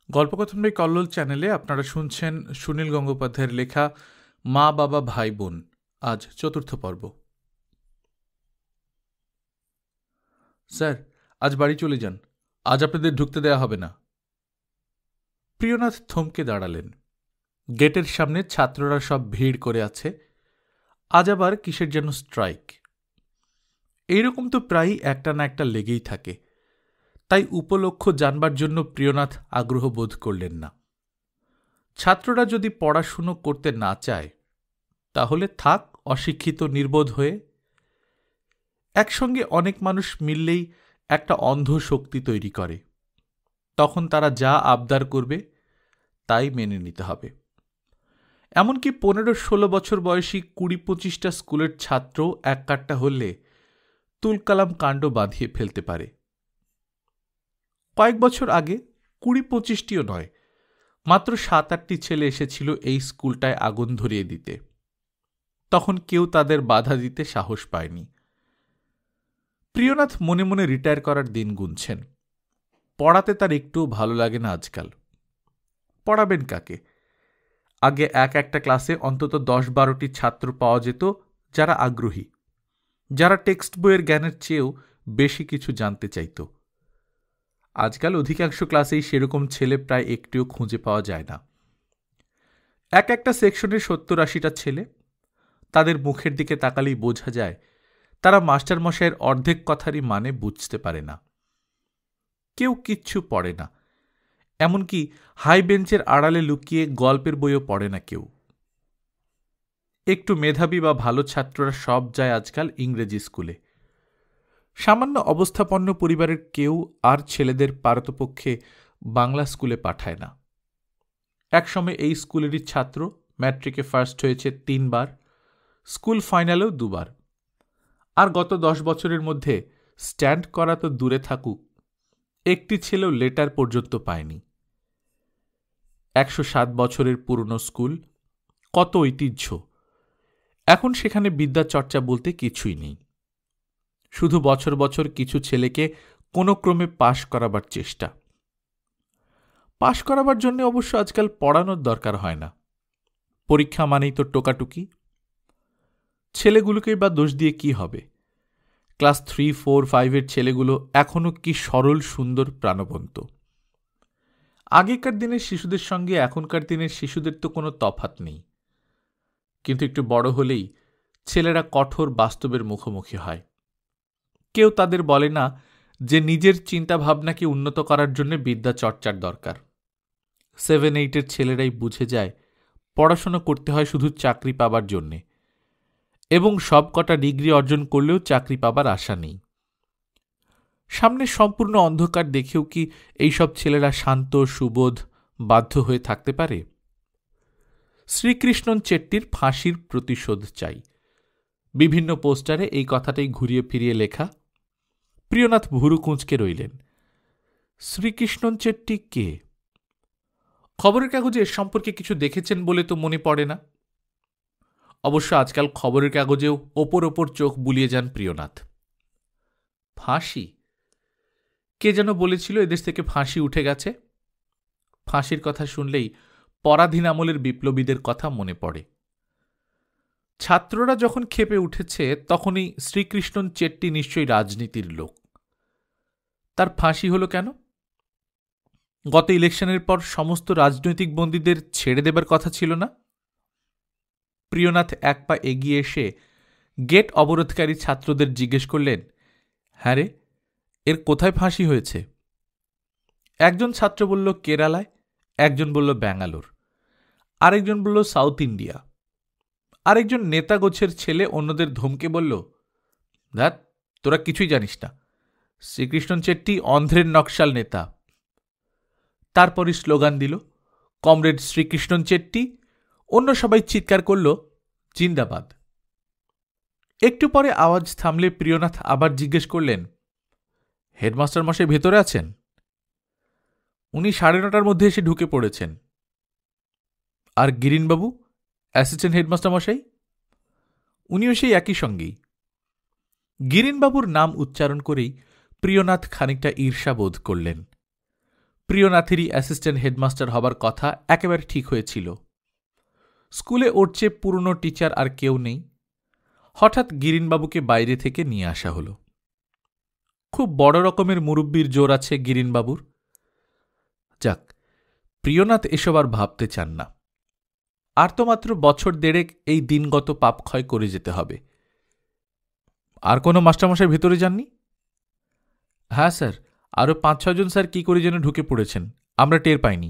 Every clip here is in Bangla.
গল্পকথন বাই কল্লোল চ্যানেলে আপনারা শুনছেন সুনীল গঙ্গোপাধ্যায়ের লেখা মা বাবা ভাই বোন। আজ চতুর্থ পর্ব। স্যার, আজ বাড়ি চলে যান, আজ আপনাদের ঢুকতে দেয়া হবে না। প্রিয়নাথ থমকে দাঁড়ালেন। গেটের সামনে ছাত্ররা সব ভিড় করে আছে। আজ আবার কিসের যেন স্ট্রাইক। এইরকম তো প্রায়ই একটা না একটা লেগেই থাকে, তাই উপলক্ষ জানবার জন্য প্রিয়নাথ আগ্রহ বোধ করলেন না। ছাত্ররা যদি পড়াশুনো করতে না চায় তাহলে থাক অশিক্ষিত নির্বোধ হয়ে। একসঙ্গে অনেক মানুষ মিললেই একটা অন্ধ শক্তি তৈরি করে, তখন তারা যা আবদার করবে তাই মেনে নিতে হবে। এমনকি 15-16 বছর বয়সী 20-25টা স্কুলের ছাত্র এক কাট্টা হলে তুলকালাম কাণ্ড বাঁধিয়ে ফেলতে পারে। কয়েক বছর আগে 20-25টিও নয়, মাত্র 7-8টি ছেলে এসেছিল এই স্কুলটায় আগুন ধরিয়ে দিতে। তখন কেউ তাদের বাধা দিতে সাহস পায়নি। প্রিয়নাথ মনে মনে রিটায়ার করার দিন গুনছেন। পড়াতে তার একটু ভালো লাগে না আজকাল। পড়াবেন কাকে? আগে একটা ক্লাসে অন্তত 10-12টি ছাত্র পাওয়া যেত যারা আগ্রহী, যারা টেক্সট বইয়ের জ্ঞানের চেয়েও বেশি কিছু জানতে চাইত। আজকাল অধিকাংশ ক্লাসেই সেরকম ছেলে প্রায় একটিও খুঁজে পাওয়া যায় না। একটা সেকশনে 70-80টা ছেলে। তাদের মুখের দিকে তাকালেই বোঝা যায় তারা মাস্টারমশাইয়ের অর্ধেক কথারই মানে বুঝতে পারে না। কেউ কিচ্ছু পড়ে না, এমনকি হাই বেঞ্চের আড়ালে লুকিয়ে গল্পের বইও পড়ে না কেউ। একটু মেধাবী বা ভালো ছাত্ররা সব যায় আজকাল ইংরেজি স্কুলে। সামান্য অবস্থাপন্ন পরিবারের কেউ আর ছেলেদের পারতপক্ষে বাংলা স্কুলে পাঠায় না। একসময় এই স্কুলেরই ছাত্র ম্যাট্রিকে ফার্স্ট হয়েছে 3 বার, স্কুল ফাইনালেও 2 বার। আর গত 10 বছরের মধ্যে স্ট্যান্ড করা তো দূরে থাকুক, একটি ছেলেও লেটার পর্যন্ত পায়নি। 107 বছরের পুরনো স্কুল, কত ঐতিহ্য। এখন সেখানে বিদ্যা চর্চা বলতে কিছুই নেই। শুধু বছর বছর কিছু ছেলেকে কোনো ক্রমে পাশ করাবার চেষ্টা। পাশ করাবার জন্য অবশ্য আজকাল পড়ানোর দরকার হয় না, পরীক্ষা মানেই তো টোকাটুকি। ছেলেগুলোকেই বা দোষ দিয়ে কি হবে? ক্লাস 3, 4, 5-এর ছেলেগুলো এখনও কি সরল, সুন্দর, প্রাণবন্ত। আগেকার দিনের শিশুদের সঙ্গে এখনকার দিনের শিশুদের তো কোনো তফাৎ নেই, কিন্তু একটু বড় হলেই ছেলেরা কঠোর বাস্তবের মুখোমুখি হয়। কেউ তাদের বলে না যে নিজের চিন্তা ভাবনাকে উন্নত করার জন্য বিদ্যা চর্চার দরকার। 7-8-এর ছেলেরাই বুঝে যায় পড়াশোনা করতে হয় শুধু চাকরি পাবার জন্যে, এবং সব কটা ডিগ্রি অর্জন করলেও চাকরি পাবার আশা নেই। সামনে সম্পূর্ণ অন্ধকার দেখেও কি এইসব ছেলেরা শান্ত, সুবোধ, বাধ্য হয়ে থাকতে পারে? শ্রীকৃষ্ণন চেট্টির ফাঁসির প্রতিশোধ চাই, বিভিন্ন পোস্টারে এই কথাটাই ঘুরিয়ে ফিরিয়ে লেখা। প্রিয়নাথ ভুরু কুঁচকে রইলেন। শ্রীকৃষ্ণন চেট্টি কে? খবরের কাগজে এর সম্পর্কে কিছু দেখেছেন বলে তো মনে পড়ে না। অবশ্য আজকাল খবরের কাগজেও ওপর ওপর চোখ বুলিয়ে যান প্রিয়নাথ। ফাঁসি? কে যেন বলেছিল এদেশ থেকে ফাঁসি উঠে গেছে। ফাঁসির কথা শুনলেই পরাধীন আমলের বিপ্লবীদের কথা মনে পড়ে। ছাত্ররা যখন ক্ষেপে উঠেছে তখনই শ্রীকৃষ্ণন চেট্টি নিশ্চয়ই রাজনীতির লোক। তার ফাঁসি হলো কেন? গত ইলেকশনের পর সমস্ত রাজনৈতিক বন্দীদের ছেড়ে দেবার কথা ছিল না? প্রিয়নাথ এক পা এগিয়ে এসে গেট অবরোধকারী ছাত্রদের জিজ্ঞেস করলেন, হ্যাঁ রে, এর কোথায় ফাঁসি হয়েছে? একজন ছাত্র বলল কেরালায়, একজন বলল ব্যাঙ্গালোর, আরেকজন বলল সাউথ ইন্ডিয়া। আরেকজন নেতা গোছের ছেলে অন্যদের ধমকে বলল, ধ্যাৎ, তোরা কিছুই জানিস না, শ্রীকৃষ্ণন চেট্টি অন্ধ্রের নকশাল নেতা। তারপরই স্লোগান দিল, কমরেড শ্রীকৃষ্ণন চেট্টি। অন্য সবাই চিৎকার করল, জিন্দাবাদ। একটু পরে আওয়াজ থামলে প্রিয়নাথ আবার জিজ্ঞেস করলেন, হেডমাস্টার মশাই ভেতরে আছেন? উনি 9:30টার মধ্যে এসে ঢুকে পড়েছেন। আর গিরিনবাবু, অ্যাসিস্ট্যান্ট হেডমাস্টার মশাই? উনিও সেই একই সঙ্গেই। গিরিনবাবুর নাম উচ্চারণ করেই প্রিয়নাথ খানিকটা ঈর্ষা বোধ করলেন। প্রিয়নাথেরই অ্যাসিস্ট্যান্ট হেডমাস্টার হবার কথা একেবারে ঠিক হয়েছিল। স্কুলে ওর চেয়ে পুরনো টিচার আর কেউ নেই। হঠাৎ গিরিনবাবুকে বাইরে থেকে নিয়ে আসা হল। খুব বড় রকমের মুরব্বির জোর আছে গিরিনবাবুর। যাক, প্রিয়নাথ এসব আর ভাবতে চান না। আর তো মাত্র বছর দেড়েক এই দিনগত পাপক্ষয় করে যেতে হবে। আর কোনো মাস্টারমশাই ভেতরে যাননি? হ্যাঁ স্যার, আরও 5-6 জন স্যার কি করে যেন ঢুকে পড়েছেন, আমরা টের পাইনি।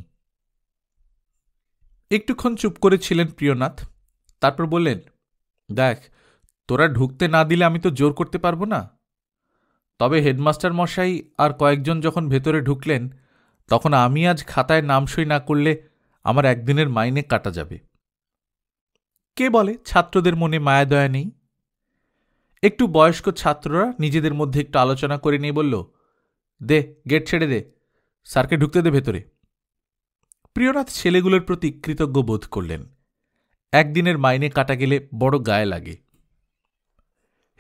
একটুক্ষণ চুপ করেছিলেন প্রিয়নাথ, তারপর বললেন, দেখ, তোরা ঢুকতে না দিলে আমি তো জোর করতে পারবো না। তবে হেডমাস্টার মশাই আর কয়েকজন যখন ভেতরে ঢুকলেন, তখন আমি আজ খাতায় নাম সই না করলে আমার একদিনের মাইনে কাটা যাবে। কে বলে ছাত্রদের মনে মায়াদয়া নেই? একটু বয়স্ক ছাত্ররা নিজেদের মধ্যে একটু আলোচনা করে নিয়ে বলল, দে, গেট ছেড়ে দে, স্যারকে ঢুকতে দে ভেতরে। প্রিয়নাথ ছেলেগুলোর প্রতি কৃতজ্ঞ বোধ করলেন। একদিনের মাইনে কাটা গেলে বড় গায়ে লাগে।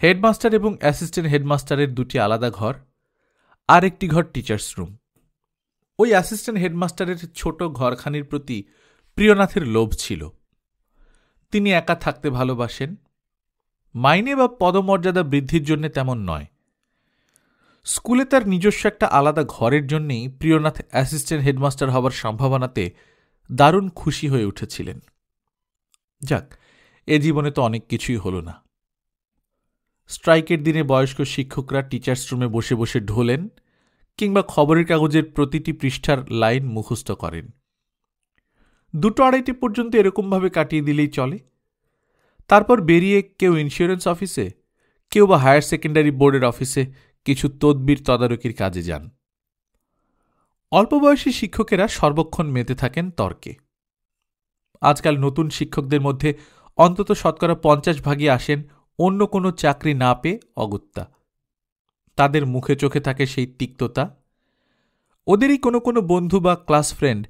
হেডমাস্টার এবং অ্যাসিস্ট্যান্ট হেডমাস্টারের দুটি আলাদা ঘর, আর একটি ঘর টিচার্স রুম। ওই অ্যাসিস্ট্যান্ট হেডমাস্টারের ছোট ঘরখানির প্রতি প্রিয়নাথের লোভ ছিল। তিনি একা থাকতে ভালোবাসেন। মাইনে বা পদমর্যাদা বৃদ্ধির জন্য তেমন নয়। স্কুলে তার নিজস্ব একটা আলাদা ঘরের জন্যেই প্রিয়নাথ অ্যাসিস্ট্যান্ট হেডমাস্টার হবার সম্ভাবনাতে দারুণ খুশি হয়ে উঠেছিলেন। যাক, এ জীবনে তো অনেক কিছুই হল না। স্ট্রাইকের দিনে বয়স্ক শিক্ষকরা টিচার্স রুমে বসে বসে ঢোলেন কিংবা খবরের কাগজের প্রতিটি পৃষ্ঠার লাইন মুখস্থ করেন। 2-2:30 পর্যন্ত এরকমভাবে কাটিয়ে দিলেই চলে। তারপর বেরিয়ে কেউ ইন্স্যুরেন্স অফিসে, কেউ বা হায়ার সেকেন্ডারি বোর্ডের অফিসে কিছু তদবির তদারকির কাজে যান। অল্প বয়সী শিক্ষকেরা সর্বক্ষণ মেতে থাকেন তর্কে। আজকাল নতুন শিক্ষকদের মধ্যে অন্তত 50% আসেন অন্য কোনো চাকরি না পেয়ে অগত্যা। তাদের মুখে চোখে থাকে সেই তিক্ততা। ওদেরই কোনো কোনো বন্ধু বা ক্লাস ফ্রেন্ড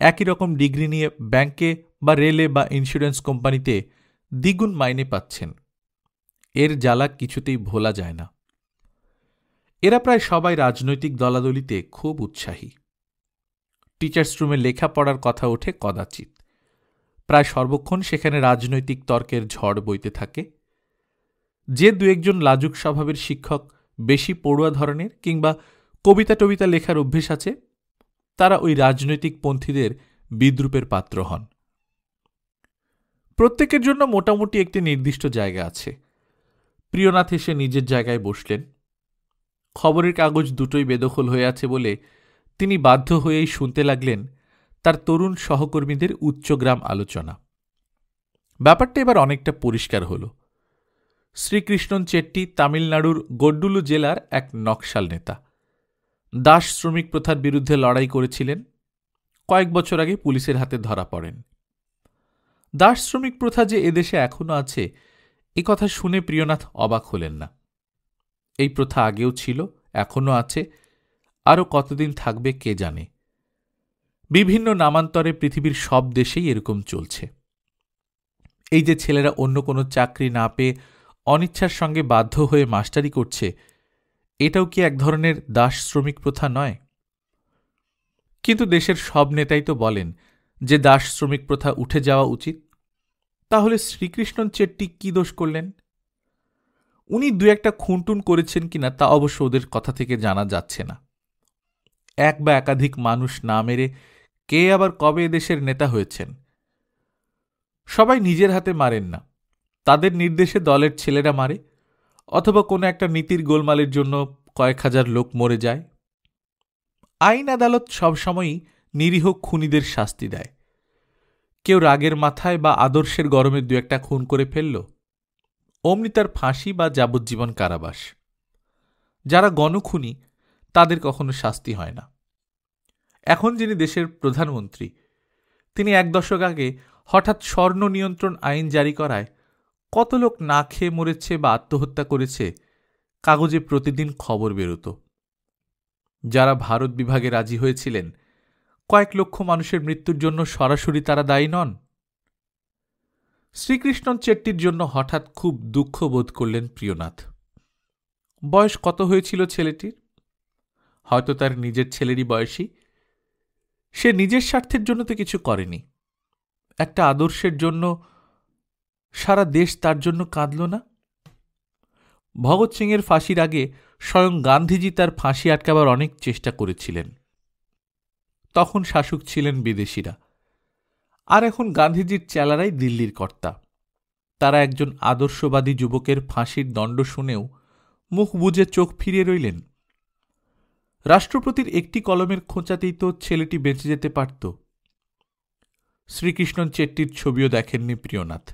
একই রকম ডিগ্রি নিয়ে ব্যাংকে বা রেলে বা ইন্স্যুরেন্স কোম্পানিতে দ্বিগুণ মাইনে পাচ্ছেন। এর জ্বালা কিছুতেই ভোলা যায় না। এরা প্রায় সবাই রাজনৈতিক দলাদলিতে খুব উৎসাহী। টিচার্স রুমে লেখাপড়ার কথা ওঠে কদাচিৎ। প্রায় সর্বক্ষণ সেখানে রাজনৈতিক তর্কের ঝড় বইতে থাকে। যে 2-1 লাজুক স্বভাবের শিক্ষক বেশি পড়ুয়া ধরনের কিংবা কবিতা টবিতা লেখার অভ্যেস আছে, তারা ওই রাজনৈতিক পন্থীদের বিদ্রূপের পাত্র হন। প্রত্যেকের জন্য মোটামুটি একটি নির্দিষ্ট জায়গা আছে। প্রিয়নাথ এসে নিজের জায়গায় বসলেন। খবরের কাগজ দুটোই বেদখল হয়ে আছে বলে তিনি বাধ্য হয়েই শুনতে লাগলেন তার তরুণ সহকর্মীদের উচ্চগ্রাম আলোচনা। ব্যাপারটা এবার অনেকটা পরিষ্কার হল। শ্রীকৃষ্ণন চেট্টি তামিলনাড়ুর গড্ডুলু জেলার এক নকশাল নেতা। দাস শ্রমিক প্রথার বিরুদ্ধে লড়াই করেছিলেন। কয়েক বছর আগে পুলিশের হাতে ধরা পড়েন। দাস শ্রমিক প্রথা যে এদেশে এখনো আছে, এ কথা শুনে প্রিয়নাথ অবাক হলেন না। এই প্রথা আগেও ছিল, এখনো আছে, আরও কতদিন থাকবে কে জানে। বিভিন্ন নামান্তরে পৃথিবীর সব দেশেই এরকম চলছে। এই যে ছেলেরা অন্য কোনো চাকরি না পেয়ে অনিচ্ছার সঙ্গে বাধ্য হয়ে মাস্টারি করছে, এটাও কি এক ধরনের দাস শ্রমিক প্রথা নয়? কিন্তু দেশের সব নেতাই তো বলেন যে দাস শ্রমিক প্রথা উঠে যাওয়া উচিত। তাহলে শ্রীকৃষ্ণন চেট্টি কি দোষ করলেন? উনি 2-1 খুনটুন করেছেন কিনা তা অবশ্য ওদের কথা থেকে জানা যাচ্ছে না। এক বা একাধিক মানুষ না মেরে কে আবার কবে এদেশের নেতা হয়েছেন? সবাই নিজের হাতে মারেন না, তাদের নির্দেশে দলের ছেলেরা মারে, অথবা কোনো একটা নীতির গোলমালের জন্য কয়েক হাজার লোক মরে যায়। আইন আদালত সবসময়ই নিরীহ খুনিদের শাস্তি দেয়। কেউ রাগের মাথায় বা আদর্শের গরমে 2-1 খুন করে ফেলল, অমনি তার ফাঁসি বা যাবজ্জীবন কারাবাস। যারা গণখুনি তাদের কখনো শাস্তি হয় না। এখন যিনি দেশের প্রধানমন্ত্রী, তিনি 1 দশক আগে হঠাৎ স্বর্ণ নিয়ন্ত্রণ আইন জারি করায় কত লোক না খেয়ে মরেছে বা আত্মহত্যা করেছে কাগজে প্রতিদিন খবর বেরোত। যারা ভারত বিভাগে রাজি হয়েছিলেন, কয়েক লক্ষ মানুষের মৃত্যুর জন্য সরাসরি তারা দায়ী নন। শ্রীকৃষ্ণন চেট্টির জন্য হঠাৎ খুব দুঃখ বোধ করলেন প্রিয়নাথ। বয়স কত হয়েছিল ছেলেটির? হয়তো তার নিজের ছেলেরই বয়সী। সে নিজের স্বার্থের জন্য তো কিছু করেনি, একটা আদর্শের জন্য সারা দেশ তার জন্য কাঁদল না? ভগৎ সিংয়ের ফাঁসির আগে স্বয়ং গান্ধীজি তার ফাঁসি আটকাবার অনেক চেষ্টা করেছিলেন। তখন শাসক ছিলেন বিদেশিরা, আর এখন গান্ধীজির চেলারাই দিল্লির কর্তা। তারা একজন আদর্শবাদী যুবকের ফাঁসির দণ্ড শুনেও মুখ বুজে চোখ ফিরিয়ে রইলেন। রাষ্ট্রপতির একটি কলমের খোঁচাতেই তো ছেলেটি বেঁচে যেতে পারত। শ্রীকৃষ্ণন চেট্টির ছবিও দেখেননি প্রিয়নাথ,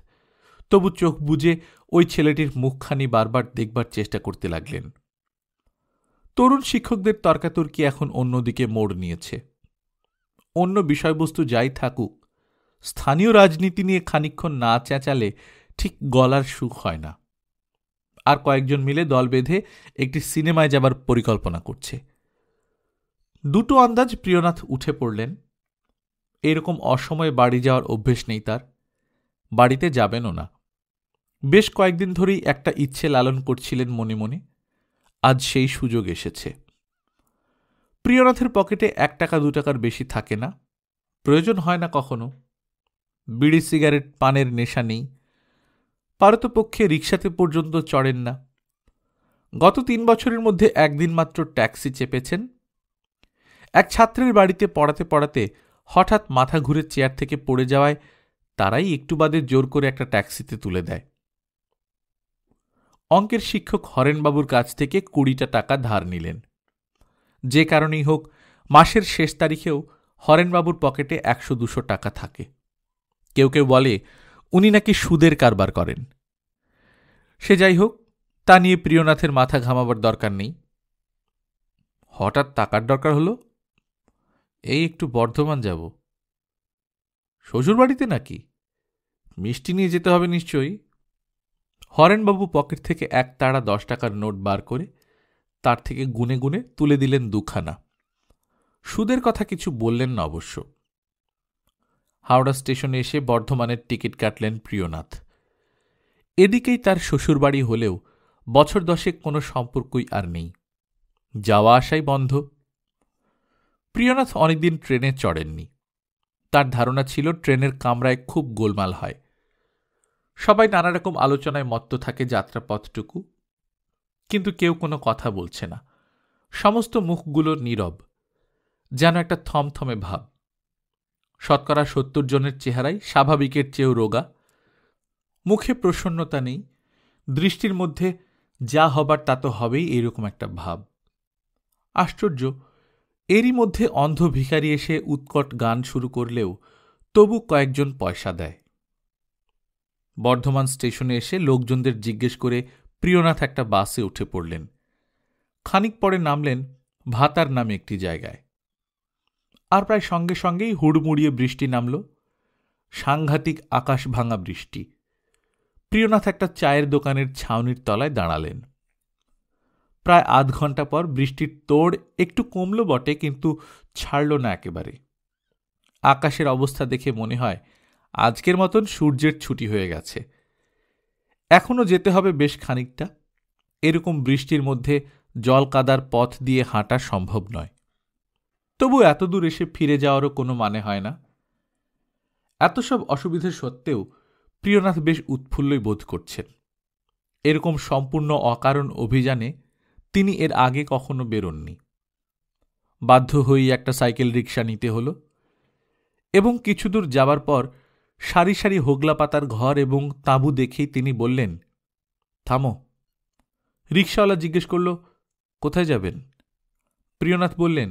তবু চোখ বুজে ওই ছেলেটির মুখখানি বারবার দেখবার চেষ্টা করতে লাগলেন। তরুণ শিক্ষকদের তর্কাতর্কি এখন অন্যদিকে মোড় নিয়েছে। অন্য বিষয়বস্তু যাই থাকুক, স্থানীয় রাজনীতি নিয়ে খানিকক্ষণ না চেঁচালে ঠিক গলার সুখ হয় না। আর কয়েকজন মিলে দল বেঁধে একটি সিনেমায় যাবার পরিকল্পনা করছে। দুটো আন্দাজ প্রিয়নাথ উঠে পড়লেন। এরকম অসময়ে বাড়ি যাওয়ার অভ্যেস নেই তার, বাড়িতে যাবেনও না। বেশ কয়েকদিন ধরেই একটা ইচ্ছে লালন করছিলেন মনে মনে, আজ সেই সুযোগ এসেছে। প্রিয়নাথের পকেটে 1 টাকা 2 টাকার বেশি থাকে না, প্রয়োজন হয় না কখনো। বিড়ি সিগারেট পানের নেশা নেই, পারতপক্ষে রিকশাতে পর্যন্ত চড়েন না। গত 3 বছরের মধ্যে একদিন মাত্র ট্যাক্সি চেপেছেন। এক ছাত্রের বাড়িতে পড়াতে পড়াতে হঠাৎ মাথা ঘুরে চেয়ার থেকে পড়ে যাওয়ায় তারাই একটু বাদে জোর করে একটা ট্যাক্সিতে তুলে দেয়। অঙ্কের শিক্ষক হরেনবাবুর কাছ থেকে 20টা টাকা ধার নিলেন। যে কারণেই হোক, মাসের শেষ তারিখেও হরেনবাবুর পকেটে 100-200 টাকা থাকে। কেউ কেউ বলে উনি নাকি সুদের কারবার করেন। সে যাই হোক, তা নিয়ে প্রিয়নাথের মাথা ঘামাবার দরকার নেই। হঠাৎ টাকার দরকার হলো, এই একটু বর্ধমান যাব। শ্বশুরবাড়িতে নাকি? মিষ্টি নিয়ে যেতে হবে নিশ্চয়ই। হরেনবাবু পকেট থেকে 1 তাড়া 10 টাকার নোট বার করে তার থেকে গুনে গুনে তুলে দিলেন 2 খানা। সুদের কথা কিছু বললেন না অবশ্য। হাওড়া স্টেশনে এসে বর্ধমানের টিকিট কাটলেন প্রিয়নাথ। এদিকেই তার শ্বশুরবাড়ি হলেও বছর 10 কোনো সম্পর্কই আর নেই, যাওয়া আসাই বন্ধ। প্রিয়নাথ অনেকদিন ট্রেনে চড়েননি। তার ধারণা ছিল ট্রেনের কামরায় খুব গোলমাল হয়, সবাই নানা রকম আলোচনায় মত্ত থাকে যাত্রাপথটুকু, কিন্তু কেউ কোনো কথা বলছে না। সমস্ত মুখগুলো নীরব, যেন একটা থমথমে ভাব। 70% জনের চেহারাই স্বাভাবিকের চেয়েও রোগা, মুখে প্রসন্নতা নেই, দৃষ্টির মধ্যে যা হবার তা তো হবেই, এরকম একটা ভাব। আশ্চর্য, এরই মধ্যে অন্ধ ভিখারি এসে উৎকট গান শুরু করলেও তবু কয়েকজন পয়সা দেয়। বর্ধমান স্টেশনে এসে লোকজনদের জিজ্ঞেস করে প্রিয়নাথ একটা বাসে উঠে পড়লেন। খানিক পরে নামলেন ভাতার নামে একটি জায়গায়। আর প্রায় সঙ্গে সঙ্গেই হুড়মুড়িয়ে বৃষ্টি নামল, সাংঘাতিক আকাশ ভাঙা বৃষ্টি। প্রিয়নাথ একটা চায়ের দোকানের ছাউনির তলায় দাঁড়ালেন। প্রায় আধ ঘন্টা পর বৃষ্টির তোড় একটু কমল বটে, কিন্তু ছাড়ল না একেবারে। আকাশের অবস্থা দেখে মনে হয় আজকের মতন সূর্যের ছুটি হয়ে গেছে। এখনো যেতে হবে বেশ খানিকটা। এরকম বৃষ্টির মধ্যে জল কাদার পথ দিয়ে হাঁটা সম্ভব নয়। তবু এত দূর এসে ফিরে যাওয়ারও কোনো মানে হয় না। এত সব অসুবিধে সত্ত্বেও প্রিয়নাথ বেশ উৎফুল্লই বোধ করছেন। এরকম সম্পূর্ণ অকারণ অভিযানে তিনি এর আগে কখনো বেরোননি। বাধ্য হয়েই একটা সাইকেল রিকশা নিতে হলো, এবং কিছুদূর যাবার পর সারি সারি হোগলা পাতার ঘর এবং তাঁবু দেখেই তিনি বললেন, থামো। রিকশাওয়ালা জিজ্ঞেস করল, কোথায় যাবেন? প্রিয়নাথ বললেন,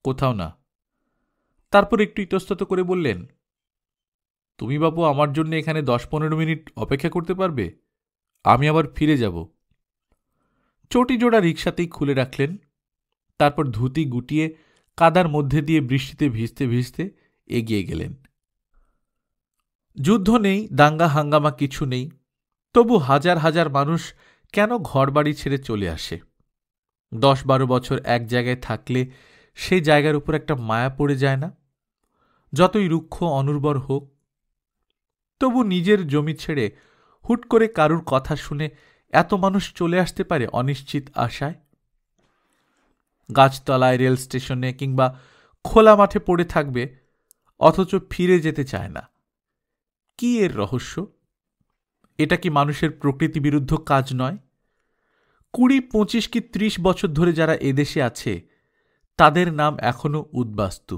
কোথাও না। তারপর একটু ইতস্তত করে বললেন, তুমি বাপু আমার জন্য এখানে 10-15 মিনিট অপেক্ষা করতে পারবে? আমি আবার ফিরে যাব। চটি জোড়া রিকশাতেই খুলে রাখলেন। তারপর ধুতি গুটিয়ে কাদার মধ্যে দিয়ে বৃষ্টিতে ভিজতে ভিজতে এগিয়ে গেলেন। যুদ্ধ নেই, দাঙ্গা হাঙ্গামা কিছু নেই, তবু হাজার হাজার মানুষ কেন ঘরবাড়ি ছেড়ে চলে আসে? 10-12 বছর এক জায়গায় থাকলে সেই জায়গার উপর একটা মায়া পড়ে যায় না? যতই রুক্ষ অনুর্বর হোক, তবু নিজের জমি ছেড়ে হুট করে কারুর কথা শুনে এত মানুষ চলে আসতে পারে অনিশ্চিত আশায়। গাছতলায়, রেল স্টেশনে কিংবা খোলা মাঠে পড়ে থাকবে, অথচ ফিরে যেতে চায় না। কি এর রহস্য? এটা কি মানুষের প্রকৃতি বিরুদ্ধ কাজ নয়? 20, 25 কি 30 বছর ধরে যারা এদেশে আছে তাদের নাম এখনো উদ্বাস্তু।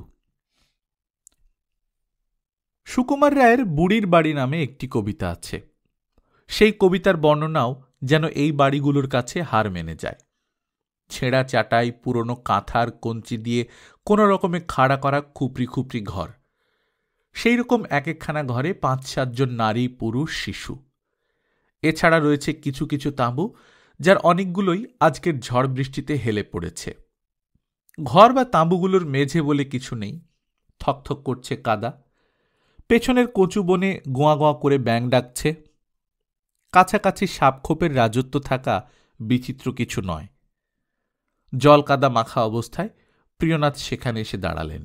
সুকুমার রায়ের বুড়ির বাড়ি নামে একটি কবিতা আছে। সেই কবিতার বর্ণনাও যেন এই বাড়িগুলোর কাছে হার মেনে যায়। ছেঁড়া চাটাই, পুরনো কাঁথার কঞ্চি দিয়ে কোনো রকমে খাড়া করা খুপড়ি খুপড়ি ঘর। সেই রকম এক একখানা ঘরে 5-7 জন নারী, পুরুষ, শিশু। এছাড়া রয়েছে কিছু কিছু তাঁবু, যার অনেকগুলোই আজকের ঝড় বৃষ্টিতে হেলে পড়েছে। ঘর বা তাঁবুগুলোর মেঝে বলে কিছু নেই, থকথক করছে কাদা। পেছনের কচু বনে গোয়া গোয়া করে ব্যাঙ ডাকছে। কাছাকাছি সাপখোপের রাজত্ব থাকা বিচিত্র কিছু নয়। জল কাদা মাখা অবস্থায় প্রিয়নাথ সেখানে এসে দাঁড়ালেন।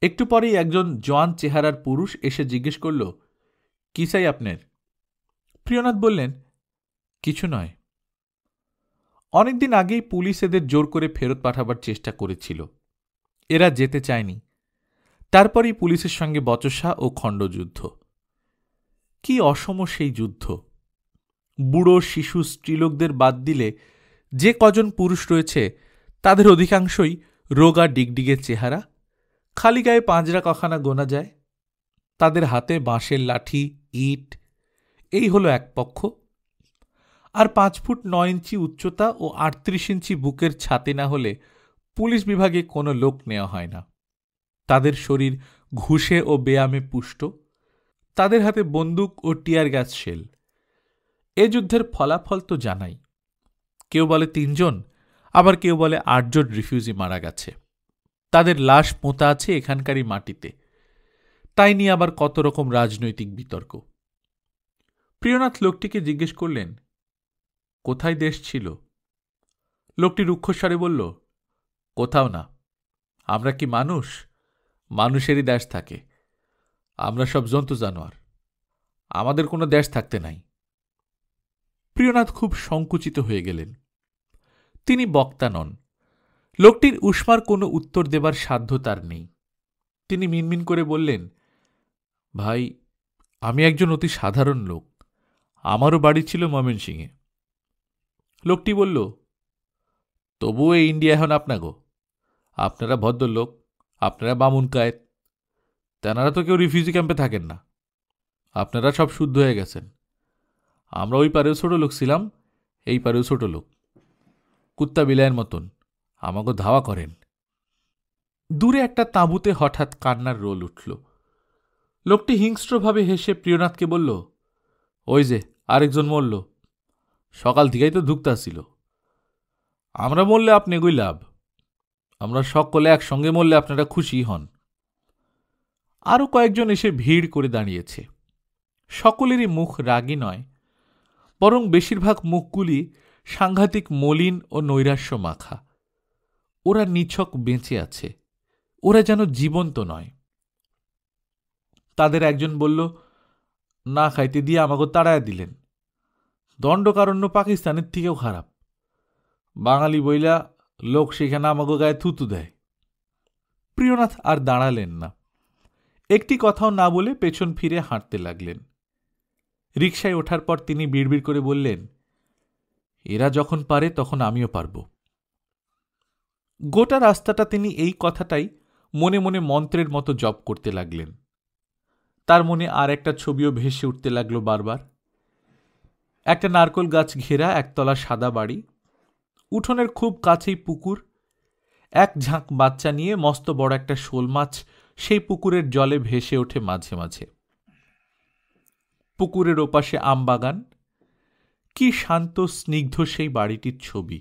একটু পরেই একজন জোয়ান চেহারার পুরুষ এসে জিজ্ঞেস করল, কি চাই আপনার? প্রিয়নাথ বললেন, কিছু নয়। অনেকদিন আগেই পুলিশ এদের জোর করে ফেরত পাঠাবার চেষ্টা করেছিল। এরা যেতে চায়নি। তারপরই পুলিশের সঙ্গে বচসা ও খণ্ডযুদ্ধ। কি অসম সেই যুদ্ধ! বুড়ো, শিশু, স্ত্রীলোকদের বাদ দিলে যে কজন পুরুষ রয়েছে তাদের অধিকাংশই রোগা ডিগডিগে চেহারা, খালি গায়ে পাঁজরা কখানা গোনা যায়। তাদের হাতে বাঁশের লাঠি, ইট। এই হলো এক পক্ষ। আর 5 ফুট 9 ইঞ্চি উচ্চতা ও 38 ইঞ্চি বুকের ছাতি না হলে পুলিশ বিভাগে কোনো লোক নেওয়া হয় না। তাদের শরীর ঘুষে ও ব্যায়ামে পুষ্ট। তাদের হাতে বন্দুক ও টিয়ার গ্যাস শেল। এ যুদ্ধের ফলাফল তো জানাই। কেউ বলে 3 জন, আবার কেউ বলে 8 জন রিফিউজি মারা গেছে। তাদের লাশ পোঁতা আছে এখানকারই মাটিতে। তাই নিয়ে আবার কত রকম রাজনৈতিক বিতর্ক। প্রিয়নাথ লোকটিকে জিজ্ঞেস করলেন, কোথায় দেশ ছিল? লোকটি রুক্ষস্বরে বলল, কোথাও না। আমরা কি মানুষ? মানুষেরই দেশ থাকে। আমরা সব জন্তু জানোয়ার। আমাদের কোনো দেশ থাকতে নাই। প্রিয়নাথ খুব সংকুচিত হয়ে গেলেন। তিনি বক্তা নন। লোকটির উষ্মার কোনো উত্তর দেবার সাধ্য তার নেই। তিনি মিনমিন করে বললেন, ভাই, আমি একজন অতি সাধারণ লোক। আমারও বাড়ি ছিল ময়মনসিংহে। লোকটি বলল, তবুও এই ইন্ডিয়া এখন আপনাগো। আপনারা ভদ্রলোক, আপনারা বামুন কায়েত। তেনারা তো কেউ রিফিউজি ক্যাম্পে থাকেন না। আপনারা সব শুদ্ধ হয়ে গেছেন। আমরা ওই পারেও ছোট লোক ছিলাম, এই পারেও ছোট লোক। কুত্তা বিলাইয়ের মতন আমাকে ধাওয়া করেন। দূরে একটা তাঁবুতে হঠাৎ কান্নার রোল উঠল। লোকটি হিংস্রভাবে হেসে প্রিয়নাথকে বলল, ওই যে আরেকজন মরল। সকাল থেকেই তো ধুকতাছিল। আমরা মরলে আপনি এগুই লাভ। আমরা সকলে একসঙ্গে মরলে আপনারা খুশি হন। আরও কয়েকজন এসে ভিড় করে দাঁড়িয়েছে। সকলেরই মুখ রাগী নয়, বরং বেশিরভাগ মুখগুলি সাংঘাতিক মলিন ও নৈরাশ্য মাখা। ওরা নিছক বেঁচে আছে। ওরা যেন জীবন্ত নয়। তাদের একজন বলল, না খাইতে দিয়ে আমাকে তাড়ায় দিলেন। দণ্ডকারণ্য পাকিস্তানের থেকেও খারাপ। বাঙালি বইলা লোক সেখানে আমাকে গায়ে থুতু দেয়। প্রিয়নাথ আর দাঁড়ালেন না। একটি কথাও না বলে পেছন ফিরে হাঁটতে লাগলেন। রিকশায় ওঠার পর তিনি বিড়বিড় করে বললেন, এরা যখন পারে তখন আমিও পারব। গোটা রাস্তাটা তিনি এই কথাটাই মনে মনে মন্ত্রের মতো জপ করতে লাগলেন। তার মনে আর একটা ছবিও ভেসে উঠতে লাগলো বারবার। একটা নারকোল গাছ ঘেরা একতলা সাদা বাড়ি, উঠোনের খুব কাছেই পুকুর। এক ঝাঁক বাচ্চা নিয়ে মস্ত বড় একটা শোল মাছ সেই পুকুরের জলে ভেসে ওঠে মাঝে মাঝে। পুকুরের ওপাশে আমবাগান। কি শান্ত স্নিগ্ধ সেই বাড়িটির ছবি!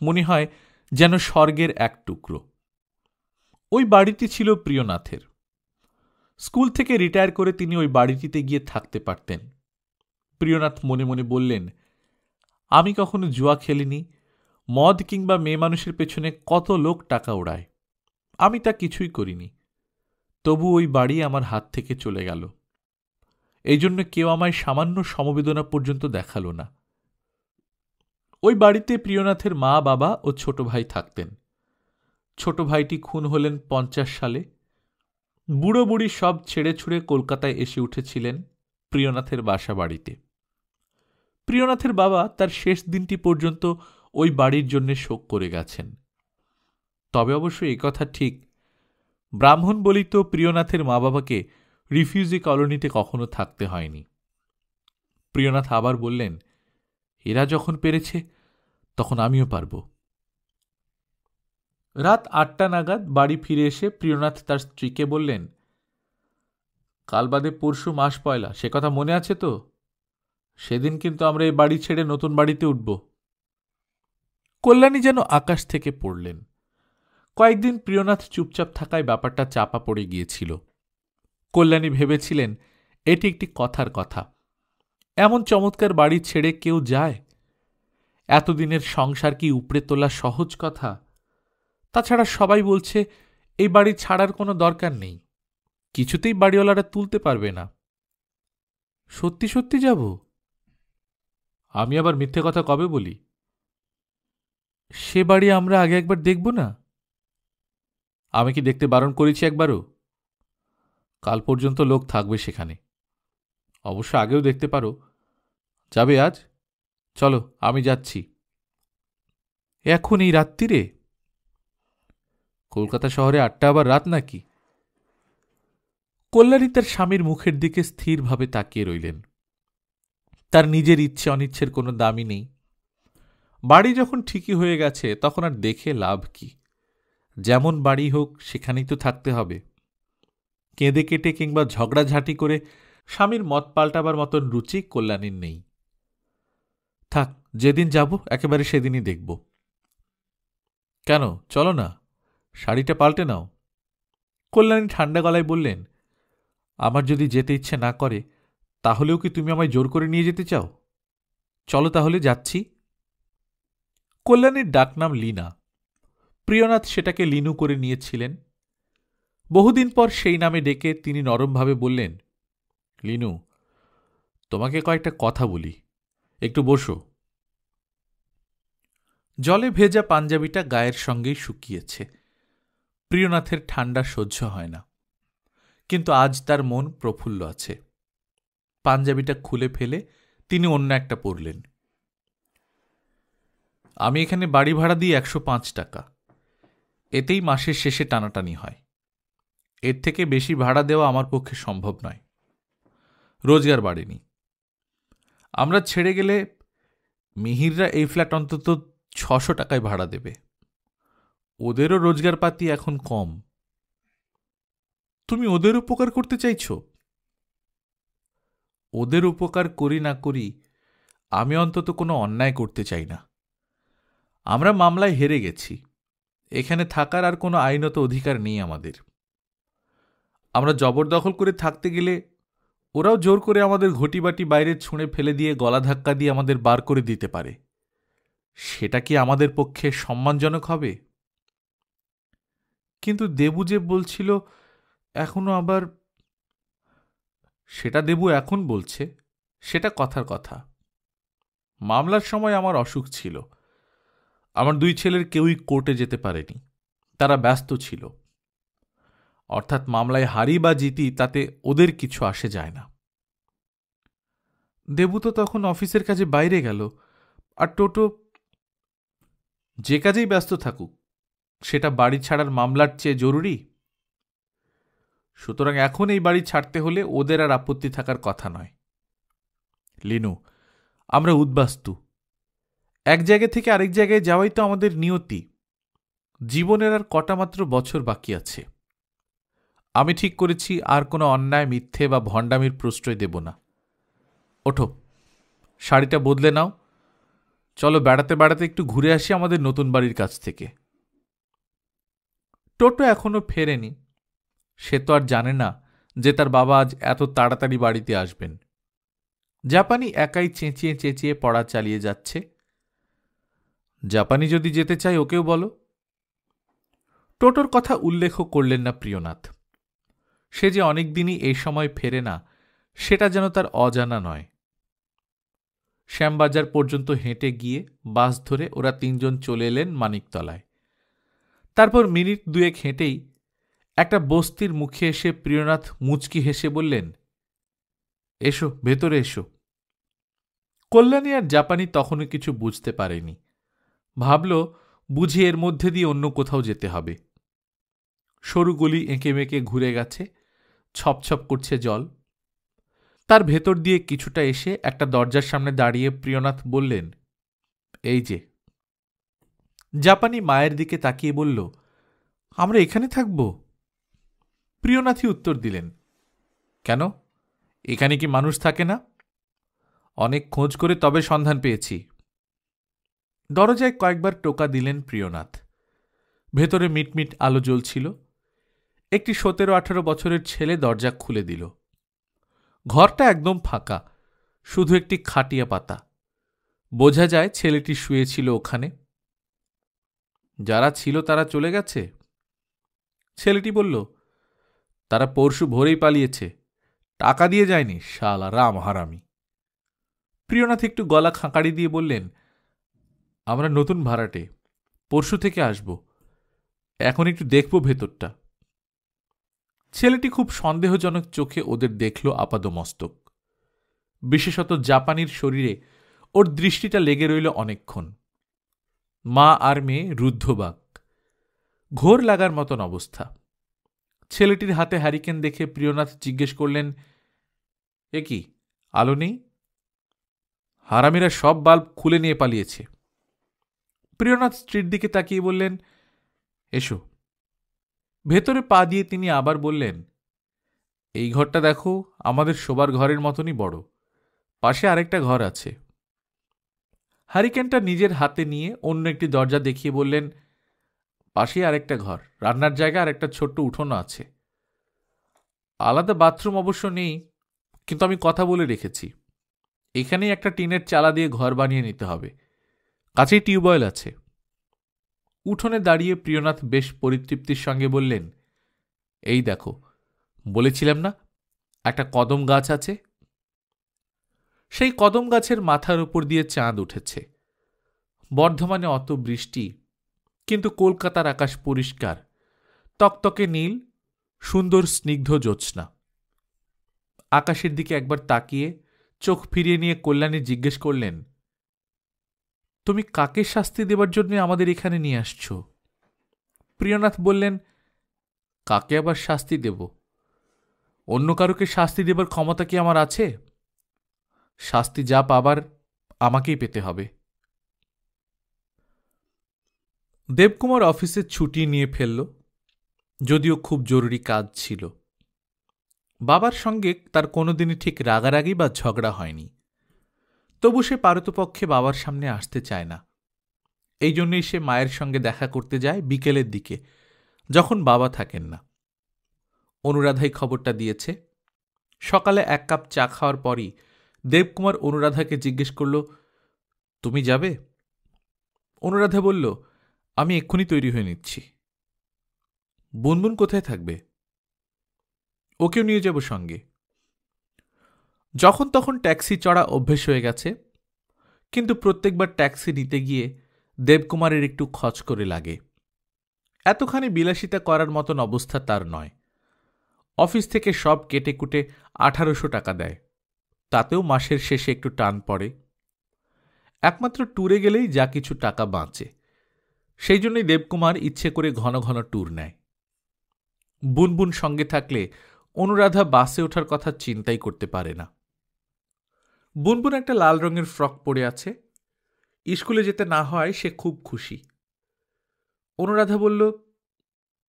মনে হয় যেন স্বর্গের এক টুকরো। ওই বাড়িটি ছিল প্রিয়নাথের। স্কুল থেকে রিটায়ার করে তিনি ওই বাড়িটিতে গিয়ে থাকতে পারতেন। প্রিয়নাথ মনে মনে বললেন, আমি কখনো জুয়া খেলিনি। মদ কিংবা মেয়ে মানুষের পেছনে কত লোক টাকা ওড়ায়, আমি তা কিছুই করিনি। তবু ওই বাড়ি আমার হাত থেকে চলে গেল। এই জন্য কেউ আমায় সামান্য সমবেদনা পর্যন্ত দেখালো না। ওই বাড়িতে প্রিয়নাথের মা, বাবা ও ছোট ভাই থাকতেন। ছোট ভাইটি খুন হলেন 50 সালে। বুড়ো বুড়ি সব ছেড়ে ছুড়ে কলকাতায় এসে উঠেছিলেন প্রিয়নাথের বাসা বাড়িতে। প্রিয়নাথের বাবা তার শেষ দিনটি পর্যন্ত ওই বাড়ির জন্য শোক করে গেছেন। তবে অবশ্য এই কথা ঠিক, ব্রাহ্মণ বলিত প্রিয়নাথের মা বাবাকে রিফিউজি কলোনিতে কখনো থাকতে হয়নি। প্রিয়নাথ আবার বললেন, এরা যখন পেরেছে তখন আমিও পারব। রাত 8টা নাগাদ বাড়ি ফিরে এসে প্রিয়নাথ তার স্ত্রীকে বললেন, কাল বাদে পরশু মাস পয়লা, সে কথা মনে আছে তো? সেদিন কিন্তু আমরা এই বাড়ি ছেড়ে নতুন বাড়িতে উঠব। কল্যাণী যেন আকাশ থেকে পড়লেন। কয়েকদিন প্রিয়নাথ চুপচাপ থাকায় ব্যাপারটা চাপা পড়ে গিয়েছিল। কল্যাণী ভেবেছিলেন এটি একটি কথার কথা। এমন চমৎকার বাড়ি ছেড়ে কেউ যায়? এতদিনের সংসার কি উপড়ে তোলা সহজ কথা? তাছাড়া সবাই বলছে এই বাড়ি ছাড়ার কোনো দরকার নেই, কিছুতেই বাড়িওয়ালারা তুলতে পারবে না। সত্যি সত্যি যাব? আমি আবার মিথ্যে কথা কবে বলি? সে বাড়ি আমরা আগে একবার দেখব না? আমি কি দেখতে বারণ করেছি একবারও? কাল পর্যন্ত লোক থাকবে সেখানে, অবশ্য আগেও দেখতে পারো। যাবে আজ? চলো, আমি যাচ্ছি। এখন এই রাত্রিরে? কলকাতা শহরে 8টা আবার রাত নাকি? কল্যাণী তার স্বামীর মুখের দিকে স্থিরভাবে তাকিয়ে রইলেন। তার নিজের ইচ্ছে অনিচ্ছের কোনো দামই নেই। বাড়ি যখন ঠিকই হয়ে গেছে তখন আর দেখে লাভ কি? যেমন বাড়ি হোক সেখানেই তো থাকতে হবে। কেঁদে কেটে কিংবা ঝগড়াঝাঁটি করে স্বামীর মত পাল্টাবার মতন রুচি কল্যাণীর নেই। থাক, যেদিন যাব একেবারে সেদিনই দেখব। কেন, চলো না, শাড়িটা পাল্টে নাও। কল্যাণী ঠান্ডা গলায় বললেন, আমার যদি যেতে ইচ্ছে না করে তাহলেও কি তুমি আমায় জোর করে নিয়ে যেতে চাও? চলো তাহলে, যাচ্ছি। কল্যাণীর ডাকনাম লীনা। প্রিয়নাথ সেটাকে লিনু করে নিয়েছিলেন। বহুদিন পর সেই নামে ডেকে তিনি নরমভাবে বললেন, লিনু, তোমাকে কয়েকটা কথা বলি, একটু বসো। জলে ভেজা পাঞ্জাবিটা গায়ের সঙ্গেই শুকিয়েছে। প্রিয়নাথের ঠান্ডা সহ্য হয় না, কিন্তু আজ তার মন প্রফুল্ল আছে। পাঞ্জাবিটা খুলে ফেলে তিনি অন্য একটা পরলেন। আমি এখানে বাড়ি ভাড়া দিই 105 টাকা। এতেই মাসের শেষে টানাটানি হয়। এর থেকে বেশি ভাড়া দেওয়া আমার পক্ষে সম্ভব নয়। রোজগার বাড়েনি। আমরা ছেড়ে গেলে মিহিররা এই ফ্ল্যাট অন্তত 600 টাকায় ভাড়া দেবে। ওদেরও রোজগারপাতি এখন কম। তুমি ওদের উপকার করতে চাইছ? ওদের উপকার করি না করি আমি অন্তত কোনো অন্যায় করতে চাই না। আমরা মামলায় হেরে গেছি। এখানে থাকার আর কোনো আইনত অধিকার নেই আমাদের। আমরা জবরদখল করে থাকতে গেলে ওরাও জোর করে আমাদের ঘটিবাটি বাইরে ছুঁড়ে ফেলে দিয়ে গলা ধাক্কা দিয়ে আমাদের বার করে দিতে পারে। সেটা কি আমাদের পক্ষে সম্মানজনক হবে? কিন্তু দেবু যে বলছিল এখনো আবার। সেটা দেবু এখন বলছে, সেটা কথার কথা। মামলার সময় আমার অসুখ ছিল। আমার 2 ছেলের কেউই কোর্টে যেতে পারেনি, তারা ব্যস্ত ছিল। অর্থাৎ মামলায় হারি বা জিতি তাতে ওদের কিছু আসে যায় না। দেবু তো তখন অফিসের কাজে বাইরে গেল, আর টোটো। যে কাজেই ব্যস্ত থাকুক, সেটা বাড়ি ছাড়ার মামলার চেয়ে জরুরি। সুতরাং এখন এই বাড়ি ছাড়তে হলে ওদের আর আপত্তি থাকার কথা নয়। লিনু, আমরা উদ্বাস্তু। এক জায়গা থেকে আরেক জায়গায় যাওয়াই তো আমাদের নিয়তি। জীবনের আর কটা মাত্র বছর বাকি আছে। আমি ঠিক করেছি আর কোনো অন্যায়, মিথ্যে বা ভণ্ডামির প্রশ্রয় দেব না। ওঠো, শাড়িটা বদলে নাও। চলো বেড়াতে বেড়াতে একটু ঘুরে আসি আমাদের নতুন বাড়ির কাছ থেকে। টোটো এখনো ফেরেনি। সে তো আর জানে না যে তার বাবা আজ এত তাড়াতাড়ি বাড়িতে আসবেন। জাপানি একাই চেঁচিয়ে চেঁচিয়ে পড়া চালিয়ে যাচ্ছে। জাপানি যদি যেতে চাই ওকেও বলো। টোটোর কথা উল্লেখ করলেন না প্রিয়নাথ। সে যে অনেকদিনই এই সময় ফেরে না, সেটা যেন তার অজানা নয়। শ্যামবাজার পর্যন্ত হেঁটে গিয়ে বাস ধরে ওরা 3 জন চলে এলেন মানিকতলায়। তারপর মিনিট দুয়েক হেঁটেই একটা বস্তির মুখে এসে প্রিয়নাথ মুচকি হেসে বললেন, এসো, ভেতরে এসো। কল্যাণী আর জাপানি তখনও কিছু বুঝতে পারেনি। ভাবল বুঝি এর মধ্যে দিয়ে অন্য কোথাও যেতে হবে। সরু গলি এঁকে মেঁকে ঘুরে গেছে, ছপছপ করছে জল। তার ভেতর দিয়ে কিছুটা এসে একটা দরজার সামনে দাঁড়িয়ে প্রিয়নাথ বললেন, এই যে। জাপানি মায়ের দিকে তাকিয়ে বলল, আমরা এখানে থাকব? প্রিয়নাথই উত্তর দিলেন, কেন, এখানে কি মানুষ থাকে না? অনেক খোঁজ করে তবে সন্ধান পেয়েছি। দরজায় কয়েকবার টোকা দিলেন প্রিয়নাথ। ভেতরে মিটমিট আলো জ্বলছিল। একটি 17-18 বছরের ছেলে দরজা খুলে দিল। ঘরটা একদম ফাঁকা, শুধু একটি খাটিয়া পাতা। বোঝা যায় ছেলেটি শুয়েছিল ওখানে। যারা ছিল তারা চলে গেছে? ছেলেটি বলল, তারা পরশু ভোরেই পালিয়েছে, টাকা দিয়ে যায়নি, শালা রাম হারামি। প্রিয়নাথ একটু গলা খাঁকারি দিয়ে বললেন, আমরা নতুন ভাড়াটে, পরশু থেকে আসব, এখন একটু দেখব ভেতরটা। ছেলেটি খুব সন্দেহজনক চোখে ওদের দেখল আপাদমস্তক। বিশেষত জাপানির শরীরে ওর দৃষ্টিটা লেগে রইল অনেকক্ষণ। মা আর মেয়ে রুদ্ধবাক, ঘোর লাগার মতন অবস্থা। ছেলেটির হাতে হ্যারিকেন দেখে প্রিয়নাথ জিজ্ঞেস করলেন, এ কি, আলো নেই? হারামিরা সব বাল্ব খুলে নিয়ে পালিয়েছে। প্রিয়নাথ স্ত্রীর দিকে তাকিয়ে বললেন, এসো। ভেতরে পা দিয়ে তিনি আবার বললেন, এই ঘরটা দেখো, আমাদের শোবার ঘরের মতনই বড়, পাশে আরেকটা ঘর আছে। হ্যারিকেনটা নিজের হাতে নিয়ে অন্য একটি দরজা দেখিয়ে বললেন, পাশে আরেকটা ঘর, রান্নার জায়গা আর একটা ছোট্ট উঠোনও আছে। আলাদা বাথরুম অবশ্য নেই, কিন্তু আমি কথা বলে রেখেছি, এখানেই একটা টিনের চালা দিয়ে ঘর বানিয়ে নিতে হবে, কাছেই টিউবওয়েল আছে। উঠোনে দাঁড়িয়ে প্রিয়নাথ বেশ পরিতৃপ্তির সঙ্গে বললেন, এই দেখো, বলেছিলাম না একটা কদম গাছ আছে? সেই কদম গাছের মাথার উপর দিয়ে চাঁদ উঠেছে। বর্ধমানে অত বৃষ্টি, কিন্তু কলকাতার আকাশ পরিষ্কার, তকতকে নীল, সুন্দর স্নিগ্ধ জ্যোৎস্না। আকাশের দিকে একবার তাকিয়ে চোখ ফিরিয়ে নিয়ে কল্যাণী জিজ্ঞেস করলেন, তুমি কাকে শাস্তি দেবার জন্য আমাদের এখানে নিয়ে আসছ? প্রিয়নাথ বললেন, কাকে আবার শাস্তি দেব? অন্য কারোকে শাস্তি দেবার ক্ষমতা কি আমার আছে? শাস্তি যা পাবার আমাকেই পেতে হবে। দেবকুমার অফিসে ছুটি নিয়ে ফেলল, যদিও খুব জরুরি কাজ ছিল। বাবার সঙ্গে তার কোনোদিনই ঠিক রাগারাগি বা ঝগড়া হয়নি, তবু সে পারতপক্ষে বাবার সামনে আসতে চায় না। এই জন্যই সে মায়ের সঙ্গে দেখা করতে যায় বিকেলের দিকে, যখন বাবা থাকেন না। অনুরাধাই খবরটা দিয়েছে। সকালে 1 কাপ চা খাওয়ার পরই দেবকুমার অনুরাধাকে জিজ্ঞেস করল, তুমি যাবে? অনুরাধা বলল, আমি এক্ষুনি তৈরি হয়ে নিচ্ছি। বুনবুন কোথায় থাকবে? ওকেও নিয়ে যাব সঙ্গে। যখন তখন ট্যাক্সি চড়া অভ্যেস হয়ে গেছে, কিন্তু প্রত্যেকবার ট্যাক্সি নিতে গিয়ে দেবকুমারের একটু খচ করে লাগে। এতখানি বিলাসিতা করার মতন অবস্থা তার নয়। অফিস থেকে সব কেটে কুটে 1800 টাকা দেয়, তাতেও মাসের শেষে একটু টান পড়ে। একমাত্র ট্যুরে গেলেই যা কিছু টাকা বাঁচে, সেই জন্যই দেবকুমার ইচ্ছে করে ঘন ঘন ট্যুর নেয়। বুনবুন সঙ্গে থাকলে অনুরাধা বাসে ওঠার কথা চিন্তাই করতে পারে না। বুনবুন একটা লাল রঙের ফ্রক পরে আছে, স্কুলে যেতে না হয় সে খুব খুশি। অনুরাধা বলল,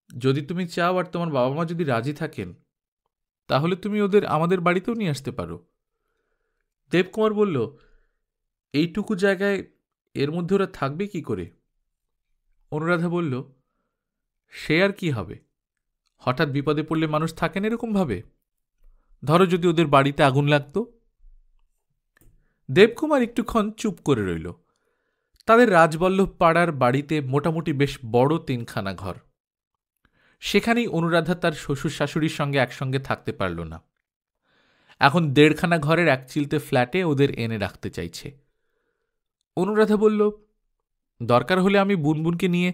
যদি তুমি চাও আর তোমার বাবা মা যদি রাজি থাকেন, তাহলে তুমি ওদের আমাদের বাড়িতেও নিয়ে আসতে পারো। দেবকুমার বলল, এইটুকু জায়গায় এর মধ্যে ওরা থাকবে কি করে? অনুরাধা বলল, সে আর কি হবে, হঠাৎ বিপদে পড়লে মানুষ থাকেন এরকম ভাবে? ধরো যদি ওদের বাড়িতে আগুন লাগতো। দেবকুমার একটুক্ষণ চুপ করে রইল। তাদের রাজবল্লভ পাড়ার বাড়িতে মোটামুটি বেশ বড় 3খানা ঘর। সেখানেই অনুরাধা তার শ্বশুর শাশুড়ির সঙ্গে একসঙ্গে থাকতে পারল না। এখন 1.5খানা ঘরের এক চিলতে ফ্ল্যাটে ওদের এনে রাখতে চাইছে। অনুরাধা বলল, দরকার হলে আমি বুনবুনকে নিয়ে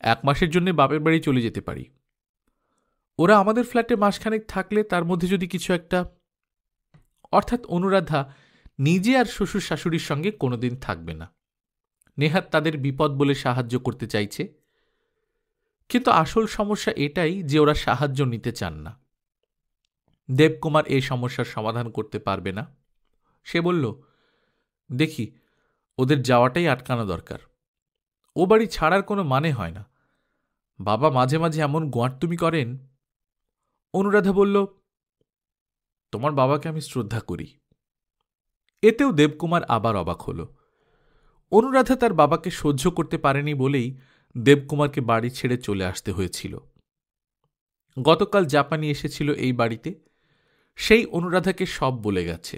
1 মাসের জন্য বাপের বাড়ি চলে যেতে পারি। ওরা আমাদের ফ্ল্যাটে মাসখানেক থাকলে তার মধ্যে যদি কিছু একটা, অর্থাৎ অনুরাধা নিজে আর শ্বশুর শাশুড়ির সঙ্গে কোনোদিন থাকবে না। নেহাত তাদের বিপদ বলে সাহায্য করতে চাইছে, কিন্তু আসল সমস্যা এটাই যে ওরা সাহায্য নিতে চান না। দেবকুমার এই সমস্যার সমাধান করতে পারবে না। সে বলল, দেখি ওদের যাওয়াটাই আটকানো দরকার। ও বাড়ি ছাড়ার কোনো মানে হয় না। বাবা মাঝে মাঝে এমন গোয়ার্তুমি করেন। অনুরাধা বলল, তোমার বাবাকে আমি শ্রদ্ধা করি। এতেও দেবকুমার আবার অবাক হল। অনুরাধা তার বাবাকে সহ্য করতে পারেনি বলেই দেবকুমারকে বাড়ি ছেড়ে চলে আসতে হয়েছিল। গতকাল জাপানি এসেছিল এই বাড়িতে, সেই অনুরাধাকে সব বলে গেছে।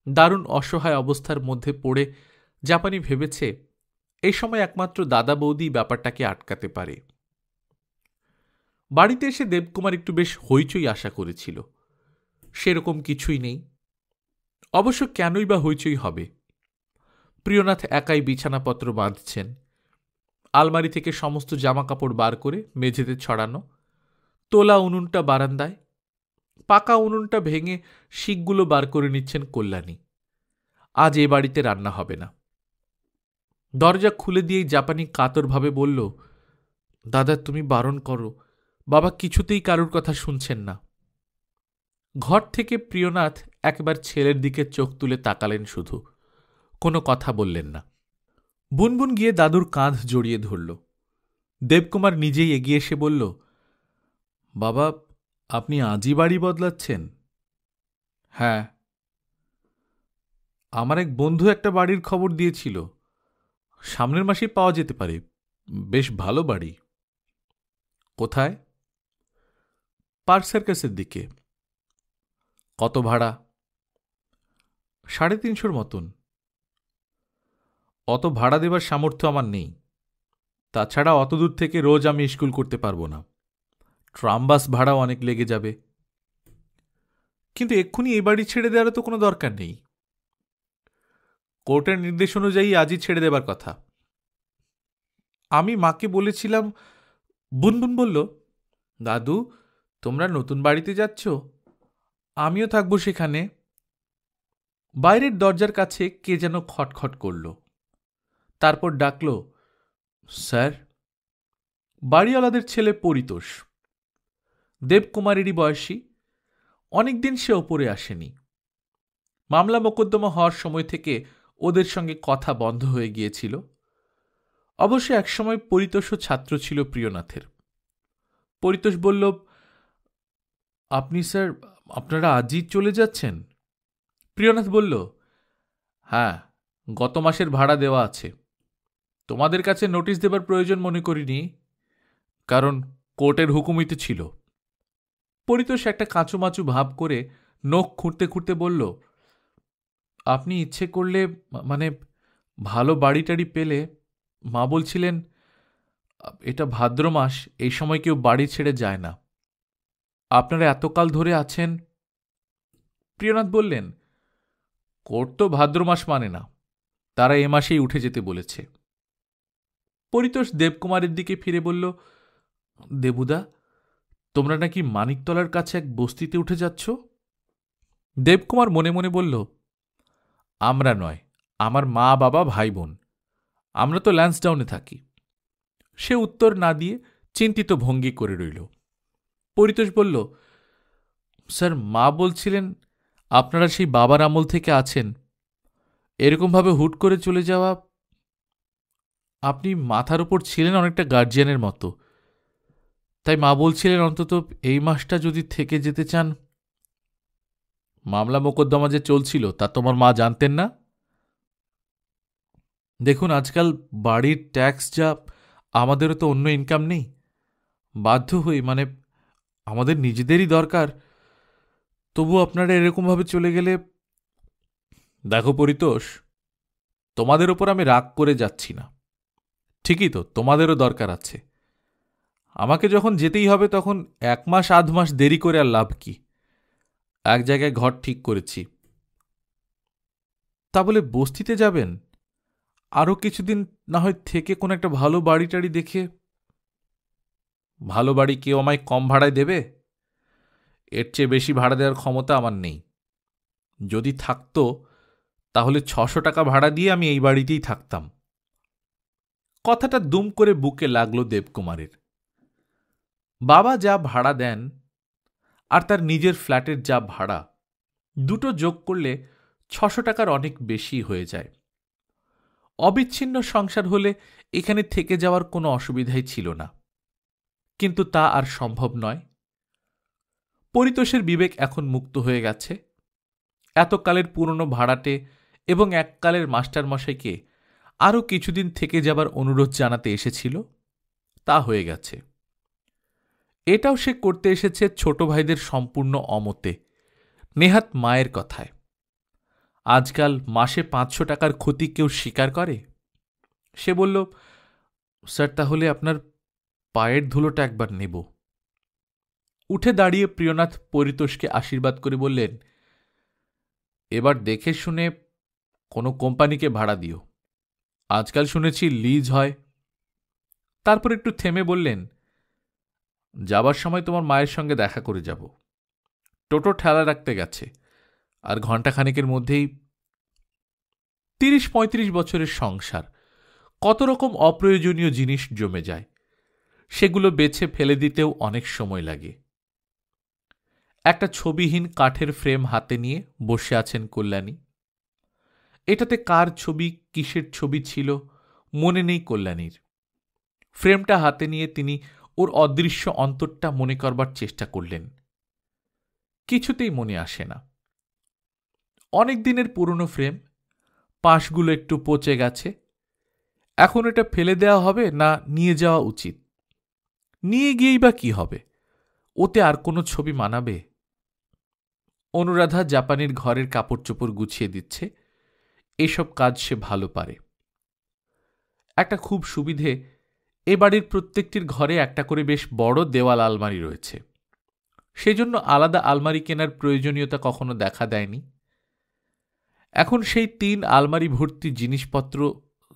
দারুণ অসহায় অবস্থার মধ্যে পড়ে জাপানি ভেবেছে এই সময় একমাত্র দাদা বৌদি ব্যাপারটাকে আটকাতে পারে। বাড়িতে এসে দেবকুমার একটু বেশ হইচই আশা করেছিল, সেরকম কিছুই নেই। অবশ্য কেনই বা হইচই হবে? প্রিয়নাথ একাই বিছানাপত্র বাঁধছেন। আলমারি থেকে সমস্ত জামাকাপড় বার করে মেঝেতে ছড়ানো, তোলা উনুনটা বারান্দায়, পাকা উনুনটা ভেঙে শিকগুলো বার করে নিচ্ছেন কল্যাণী। আজ এ বাড়িতে রান্না হবে না। দরজা খুলে দিয়েই জাপানি কাতরভাবে বলল, দাদা তুমি বারণ করো, বাবা কিছুতেই কারুর কথা শুনছেন না। ঘর থেকে প্রিয়নাথ একবার ছেলের দিকে চোখ তুলে তাকালেন, শুধু কোনো কথা বললেন না। বুনবুন গিয়ে দাদুর কাঁধ জড়িয়ে ধরল। দেবকুমার নিজেই এগিয়ে এসে বলল, বাবা আপনি আজই বাড়ি বদলাচ্ছেন? হ্যাঁ। আমার এক বন্ধু একটা বাড়ির খবর দিয়েছিল, সামনের মাসেই পাওয়া যেতে পারে। বেশ ভালো বাড়ি। কোথায়? পার্ক সার্কাসের দিকে। কত ভাড়া? 350 মতন। অত ভাড়া দেবার সামর্থ্য আমার নেই। তাছাড়া অত দূর থেকে রোজ আমি স্কুল করতে পারবো না। ট্রামবাস ভাড়াও অনেক লেগে যাবে। কিন্তু এক্ষুনি এই বাড়ি ছেড়ে দেওয়ার তো কোনো দরকার নেই। কোর্টের নির্দেশ অনুযায়ী আজই ছেড়ে দেবার কথা। আমি মাকে বলেছিলাম। বুনবুন বলল, দাদু তোমরা নতুন বাড়িতে যাচ্ছ? আমিও থাকবো সেখানে। বাইরের দরজার কাছে কে যেন খটখট করল। তারপর ডাকল, স্যার। বাড়িওয়ালাদের ছেলে পরিতোষ, দেবকুমারেরই বয়সী। অনেকদিন সে ওপরে আসেনি। মামলা মোকদ্দমা হওয়ার সময় থেকে ওদের সঙ্গে কথা বন্ধ হয়ে গিয়েছিল। অবশ্য একসময় পরিতোষও ছাত্র ছিল প্রিয়নাথের। পরিতোষ বলল, আপনি স্যার, আপনারা আজই চলে যাচ্ছেন? প্রিয়নাথ বলল, হ্যাঁ, গত মাসের ভাড়া দেওয়া আছে। তোমাদের কাছে নোটিশ দেবার প্রয়োজন মনে করিনি, কারণ কোর্টের হুকুমই তো ছিল। পরিতোষ একটা কাঁচুমাচু ভাব করে নখ খুঁড়তে খুঁড়তে বলল, আপনি ইচ্ছে করলে, মানে ভালো বাড়ি টাড়ি পেলে, মা বলছিলেন, এটা ভাদ্র মাস, এই সময় কেউ বাড়ি ছেড়ে যায় না। আপনারা এতকাল ধরে আছেন। প্রিয়নাথ বললেন, কোর্ট তো ভাদ্র মাস মানে না, তারা এ মাসেই উঠে যেতে বলেছে। পরিতোষ দেবকুমারের দিকে ফিরে বলল, দেবুদা তোমরা নাকি মানিকতলার কাছে এক বস্তিতে উঠে যাচ্ছ? দেবকুমার মনে মনে বলল, আমরা নয়, আমার মা বাবা ভাই বোন। আমরা তো ল্যান্সডাউনে থাকি। সে উত্তর না দিয়ে চিন্তিত ভঙ্গি করে রইল। পরিতোষ বলল, স্যার মা বলছিলেন আপনারা সেই বাবার আমল থেকে আছেন, এরকমভাবে হুট করে চলে যাওয়া। আপনি মাথার উপর ছিলেন অনেকটা গার্জিয়ানের মতো, তাই মা বলছিলেন অন্তত এই মাসটা যদি থেকে যেতে চান। মামলা মোকদ্দমা যে চলছিল তা তোমার মা জানতেন না? দেখুন আজকাল বাড়ির ট্যাক্স যা, আমাদেরও তো অন্য ইনকাম নেই। বাধ্য হই, মানে আমাদের নিজেদেরই দরকার। তবু আপনারা এরকমভাবে চলে গেলে। দেখো পরিতোষ, তোমাদের ওপর আমি রাগ করে যাচ্ছি না। ঠিকই তো, তোমাদেরও দরকার আছে। আমাকে যখন যেতেই হবে তখন 1 মাস 8 মাস দেরি করে আর লাভ কি? এক জায়গায় ঘর ঠিক করেছি। তা বলে বস্তিতে যাবেন? আরও কিছুদিন না হয় থেকে কোনো একটা ভালো বাড়ি টাড়ি দেখে। ভালো বাড়ি কেউ আমায় কম ভাড়ায় দেবে? এর চেয়ে বেশি ভাড়া দেওয়ার ক্ষমতা আমার নেই। যদি থাকতো তাহলে 600 টাকা ভাড়া দিয়ে আমি এই বাড়িতেই থাকতাম। কথাটা দুম করে বুকে লাগলো দেবকুমারের। বাবা যা ভাড়া দেন আর তার নিজের ফ্ল্যাটের যা ভাড়া, দুটো যোগ করলে 600 টাকার অনেক বেশি হয়ে যায়। অবিচ্ছিন্ন সংসার হলে এখানে থেকে যাওয়ার কোনো অসুবিধাই ছিল না, কিন্তু তা আর সম্ভব নয়। পরিতোষের বিবেক এখন মুক্ত হয়ে গেছে। এতকালের পুরনো ভাড়াটে এবং এককালের মাস্টারমশাইকে আরও কিছুদিন থেকে যাবার অনুরোধ জানাতে এসেছিল, তা হয়ে গেছে। এটাও সে করতে এসেছে ছোট ভাইদের সম্পূর্ণ অমতে, নেহাত মায়ের কথায়। আজকাল মাসে 500 টাকার ক্ষতি কেউ স্বীকার করে? সে বলল, স্যার তাহলে আপনার পায়ের ধুলোটা একবার নেব। উঠে দাঁড়িয়ে প্রিয়নাথ পরিতোষকে আশীর্বাদ করে বললেন, এবার দেখে শুনে কোনো কোম্পানিকে ভাড়া দিও। আজকাল শুনেছি লিজ হয়। তারপর একটু থেমে বললেন, যাবার সময় তোমার মায়ের সঙ্গে দেখা করে যাব। টোটো ঠেলা রাখতে গেছে, আর ঘণ্টাখানেকের মধ্যেই। 30-35 বছরের সংসার, কত রকম অপ্রয়োজনীয় জিনিস জমে যায়, সেগুলো বেছে ফেলে দিতেও অনেক সময় লাগে। একটা ছবিহীন কাঠের ফ্রেম হাতে নিয়ে বসে আছেন কল্যাণী। এটাতে কার ছবি, কিসের ছবি ছিল মনে নেই কল্যাণীর। ফ্রেমটা হাতে নিয়ে তিনি ওর অদৃশ্য অন্তরটা মনে করবার চেষ্টা করলেন। কিছুতেই মনে আসে না। অনেক দিনের পুরনো ফ্রেম, পাশগুলো একটু পচে গেছে। এখন এটা ফেলে দেওয়া হবে না নিয়ে যাওয়া উচিত? নিয়ে গিয়েই বা কি হবে? ওতে আর কোনো ছবি মানাবে? অনুরাধা জাপানির ঘরের কাপড় চোপড় গুছিয়ে দিচ্ছে। এসব কাজ সে ভালো পারে। একটা খুব সুবিধে, এ বাড়ির প্রত্যেকটির ঘরে একটা করে বেশ বড় দেওয়াল আলমারি রয়েছে। সেজন্য আলাদা আলমারি কেনার প্রয়োজনীয়তা কখনো দেখা দেয়নি। এখন সেই 3 আলমারি ভর্তি জিনিসপত্র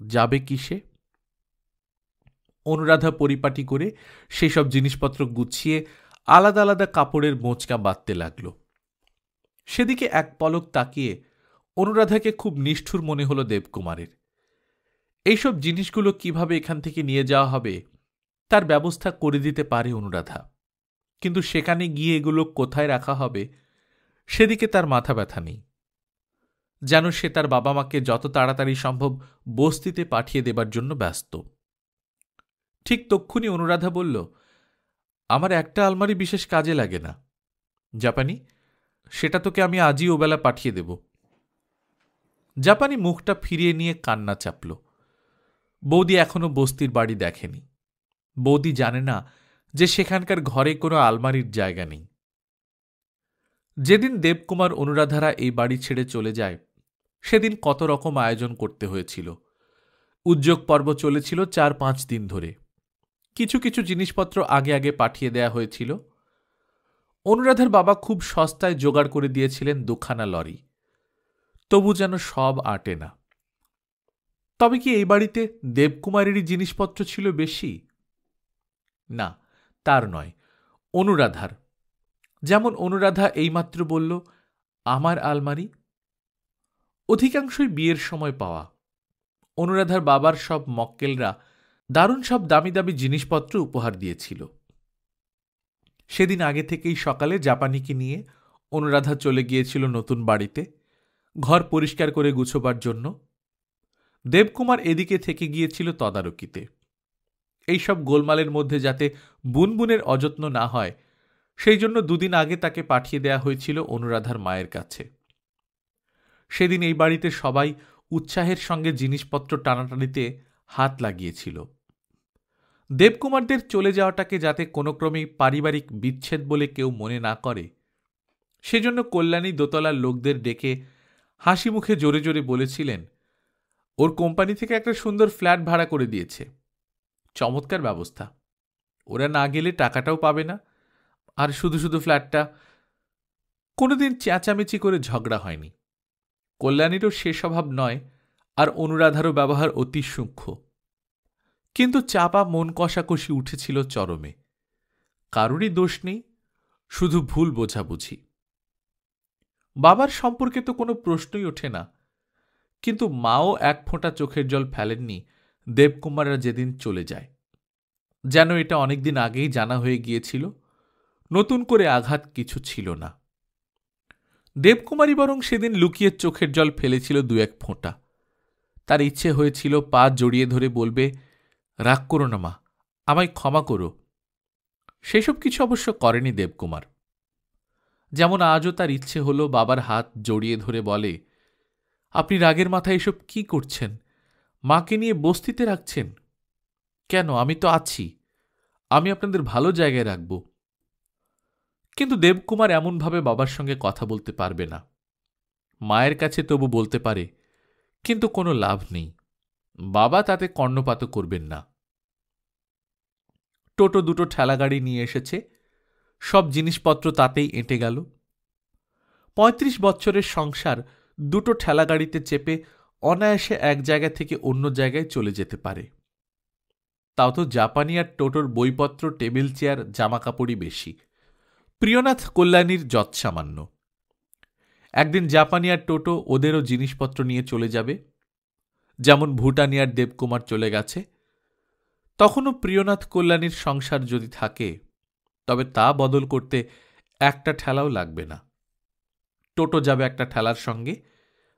যাবে কিসে? অনুরাধা পরিপাটি করে সেসব জিনিসপত্র গুছিয়ে আলাদা আলাদা কাপড়ের মোচকা বাঁধতে লাগল। সেদিকে এক পলক তাকিয়ে অনুরাধাকে খুব নিষ্ঠুর মনে হল দেবকুমারের। এইসব জিনিসগুলো কিভাবে এখান থেকে নিয়ে যাওয়া হবে তার ব্যবস্থা করে দিতে পারে অনুরাধা, কিন্তু সেখানে গিয়ে এগুলো কোথায় রাখা হবে সেদিকে তার মাথা ব্যথা নেই। যেন সে তার বাবা মাকে যত তাড়াতাড়ি সম্ভব বস্তিতে পাঠিয়ে দেবার জন্য ব্যস্ত। ঠিক তক্ষুনি অনুরাধা বলল, আমার একটা আলমারি বিশেষ কাজে লাগে না জাপানি, সেটা তোকে আমি আজই ওবেলা পাঠিয়ে দেব। জাপানি মুখটা ফিরিয়ে নিয়ে কান্না চাপল। বৌদি এখনো বস্তির বাড়ি দেখেনি। বৌদি জানে না যে সেখানকার ঘরে কোনো আলমারির জায়গা নেই। যেদিন দেবকুমার অনুরাধারা এই বাড়ি ছেড়ে চলে যায় সেদিন কত রকম আয়োজন করতে হয়েছিল। উদ্যোগ পর্ব চলেছিল 4-5 দিন ধরে। কিছু কিছু জিনিসপত্র আগে আগে পাঠিয়ে দেয়া হয়েছিল। অনুরাধার বাবা খুব সস্তায় জোগাড় করে দিয়েছিলেন 2খানা লরি। তবু যেন সব আটে না। তবে কি এই বাড়িতে দেবকুমারেরই জিনিসপত্র ছিল বেশি? না, তার নয়, অনুরাধার। যেমন অনুরাধা এইমাত্র বলল, আমার আলমারি। অধিকাংশই বিয়ের সময় পাওয়া। অনুরাধার বাবার সব মক্কেলরা দারুণ সব দামি দামি জিনিসপত্র উপহার দিয়েছিল। সেদিন আগে থেকেই সকালে জাপানিকে নিয়ে অনুরাধা চলে গিয়েছিল নতুন বাড়িতে, ঘর পরিষ্কার করে গুছোবার জন্য। দেবকুমার এদিকে থেকে গিয়েছিল তদারকিতে। এইসব গোলমালের মধ্যে যাতে বুনবুনের অযত্ন না হয় সেই জন্য 2 দিন আগে তাকে পাঠিয়ে দেয়া হয়েছিল অনুরাধার মায়ের কাছে। সেদিন এই বাড়িতে সবাই উৎসাহের সঙ্গে জিনিসপত্র টানাটানিতে হাত লাগিয়েছিল। দেবকুমারদের চলে যাওয়াটাকে যাতে কোনো ক্রমেই পারিবারিক বিচ্ছেদ বলে কেউ মনে না করে সেজন্য কল্যাণী দোতলার লোকদের ডেকে হাসি মুখে জোরে জোরে বলেছিলেন, ওর কোম্পানি থেকে একটা সুন্দর ফ্ল্যাট ভাড়া করে দিয়েছে। চমৎকার ব্যবস্থা। ওরা না গেলে টাকাটাও পাবে না, আর শুধু শুধু ফ্ল্যাটটা। কোনোদিন চেঁচামেচি করে ঝগড়া হয়নি। কল্যাণীরও সে স্বভাব নয়, আর অনুরাধারও ব্যবহার অতি সূক্ষ্ম। কিন্তু চাপা মন কষাকষি উঠেছিল চরমে। কারোরই দোষ নেই, শুধু ভুল বোঝাবুঝি। বাবার সম্পর্কে তো কোনো প্রশ্নই ওঠে না, কিন্তু মাও এক ফোঁটা চোখের জল ফেলেননি দেবকুমাররা যেদিন চলে যায়। যেন এটা অনেকদিন আগেই জানা হয়ে গিয়েছিল, নতুন করে আঘাত কিছু ছিল না। দেবকুমারী বরং সেদিন লুকিয়ে চোখের জল ফেলেছিল দু এক ফোঁটা। তার ইচ্ছে হয়েছিল পা জড়িয়ে ধরে বলবে, রাগ করো না মা, আমায় ক্ষমা করো। সেসব কিছু অবশ্য করেনি দেবকুমার। যেমন আজও তার ইচ্ছে হলো বাবার হাত জড়িয়ে ধরে বলে, আপনি রাগের মাথায় এসব কি করছেন? মাকে নিয়ে বস্তিতে রাখছেন কেন? আমি তো আছি, আমি আপনাদের ভালো জায়গায় রাখব। কিন্তু দেবকুমার এমনভাবে বাবার সঙ্গে কথা বলতে পারবে না। মায়ের কাছে তবু বলতে পারে, কিন্তু কোনো লাভ নেই, বাবা তাতে কর্ণপাত করবেন না। টোটো দুটো ঠেলাগাড়ি নিয়ে এসেছে, সব জিনিসপত্র তাতেই এঁটে গেল। ৩৫ বছরের সংসার দুটো ঠেলাগাড়িতে চেপে অনায়াসে এক জায়গা থেকে অন্য জায়গায় চলে যেতে পারে। তাও তো জাপানি আর টোটোর বইপত্র, টেবিল চেয়ার, জামাকাপড়ই বেশি। প্রিয়নাথ কল্যাণীর যৎসামান্য। একদিন জাপানি আর টোটো ওদেরও জিনিসপত্র নিয়ে চলে যাবে, যেমন ভুটানি আর দেবকুমার চলে গেছে। তখনও প্রিয়নাথ কল্যাণীর সংসার যদি থাকে, তবে তা বদল করতে একটা ঠেলাও লাগবে না। টোটো যাবে একটা ঠেলার সঙ্গে,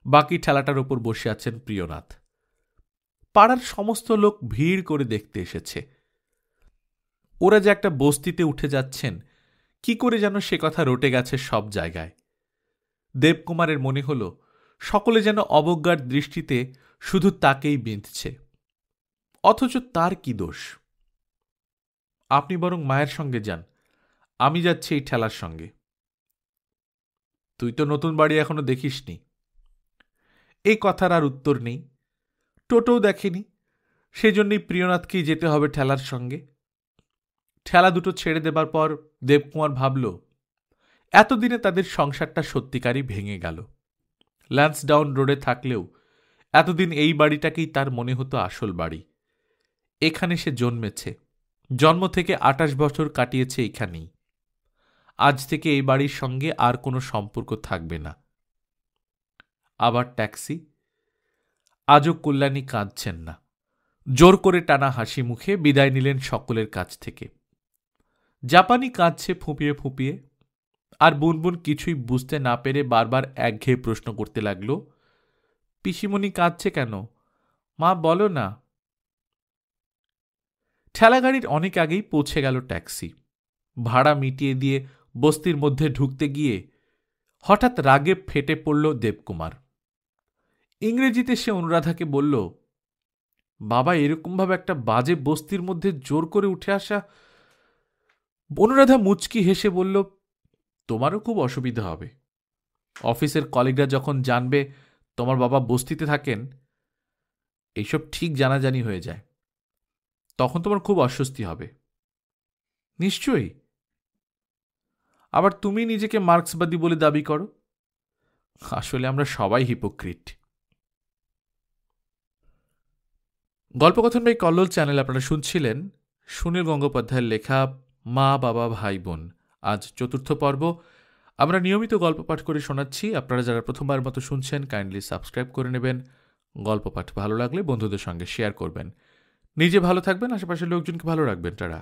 বাকি ঠেলাটার ওপর বসে আছেন প্রিয়নাথ। পাড়ার সমস্ত লোক ভিড় করে দেখতে এসেছে। ওরা যে একটা বস্তিতে উঠে যাচ্ছেন, কি করে যেন সে কথা রটে গেছে সব জায়গায়। দেবকুমারের মনে হল সকলে যেন অবজ্ঞার দৃষ্টিতে শুধু তাকেই বিঁধছে, অথচ তার কি দোষ? আপনি বরং মায়ের সঙ্গে যান, আমি যাচ্ছি এই ঠেলার সঙ্গে। তুই তো নতুন বাড়ি এখনো দেখিসনি। এই কথার আর উত্তর নেই। টোটোও দেখেনি, সেজন্যই প্রিয়নাথকেই যেতে হবে ঠেলার সঙ্গে। ঠেলা দুটো ছেড়ে দেবার পর দেবকুমার ভাবল, এতদিনে তাদের সংসারটা সত্যিকারই ভেঙে গেল। ল্যান্সডাউন রোডে থাকলেও এতদিন এই বাড়িটাকেই তার মনে হতো আসল বাড়ি। এখানে সে জন্মেছে, জন্ম থেকে ২৮ বছর কাটিয়েছে এখানেই। আজ থেকে এই বাড়ির সঙ্গে আর কোনো সম্পর্ক থাকবে না। আবার ট্যাক্সি। আজও কল্যাণী কাঁদছেন না, জোর করে টানা হাসি মুখে বিদায় নিলেন সকলের কাছ থেকে। জাপানি কাঁদছে ফুঁপিয়ে ফুঁপিয়ে, আর বুনবুন কিছুই বুঝতে না পেরে বারবার একঘেয়ে প্রশ্ন করতে লাগল, পিসিমণি কাঁদছে কেন? মা বলো না। ঠেলাগাড়ির অনেক আগেই পৌঁছে গেল ট্যাক্সি। ভাড়া মিটিয়ে দিয়ে বস্তির মধ্যে ঢুকতে গিয়ে হঠাৎ রাগে ফেটে পড়ল দেবকুমার। ইংরেজিতে সে অনুরাধাকে বলল, বাবা এরকমভাবে একটা বাজে বস্তির মধ্যে জোর করে উঠে আসা। অনুরাধা মুচকি হেসে বলল, তোমারও খুব অসুবিধা হবে। অফিসের কলিগরা যখন জানবে তোমার বাবা বস্তিতে থাকেন, এইসব ঠিক জানাজানি হয়ে যায়, তখন তোমার খুব অস্বস্তি হবে। নিশ্চয়ই। আবার তুমি নিজেকে মার্ক্সবাদী বলে দাবি করো। আসলে আমরা সবাই হিপোক্রিট। গল্পকথন বাই কল্লোল চ্যানেল আপনারা শুনছিলেন সুনীল গঙ্গোপাধ্যায়ের লেখা মা বাবা ভাই বোন। আজ ৪র্থ পর্ব। আমরা নিয়মিত গল্প পাঠ করে শোনাচ্ছি। আপনারা যারা প্রথমবার মতো শুনছেন, কাইন্ডলি সাবস্ক্রাইব করে নেবেন। গল্প পাঠ ভালো লাগলে বন্ধুদের সঙ্গে শেয়ার করবেন। নিজে ভালো থাকবেন, আশেপাশের লোকজনকে ভালো রাখবেন। টাটা।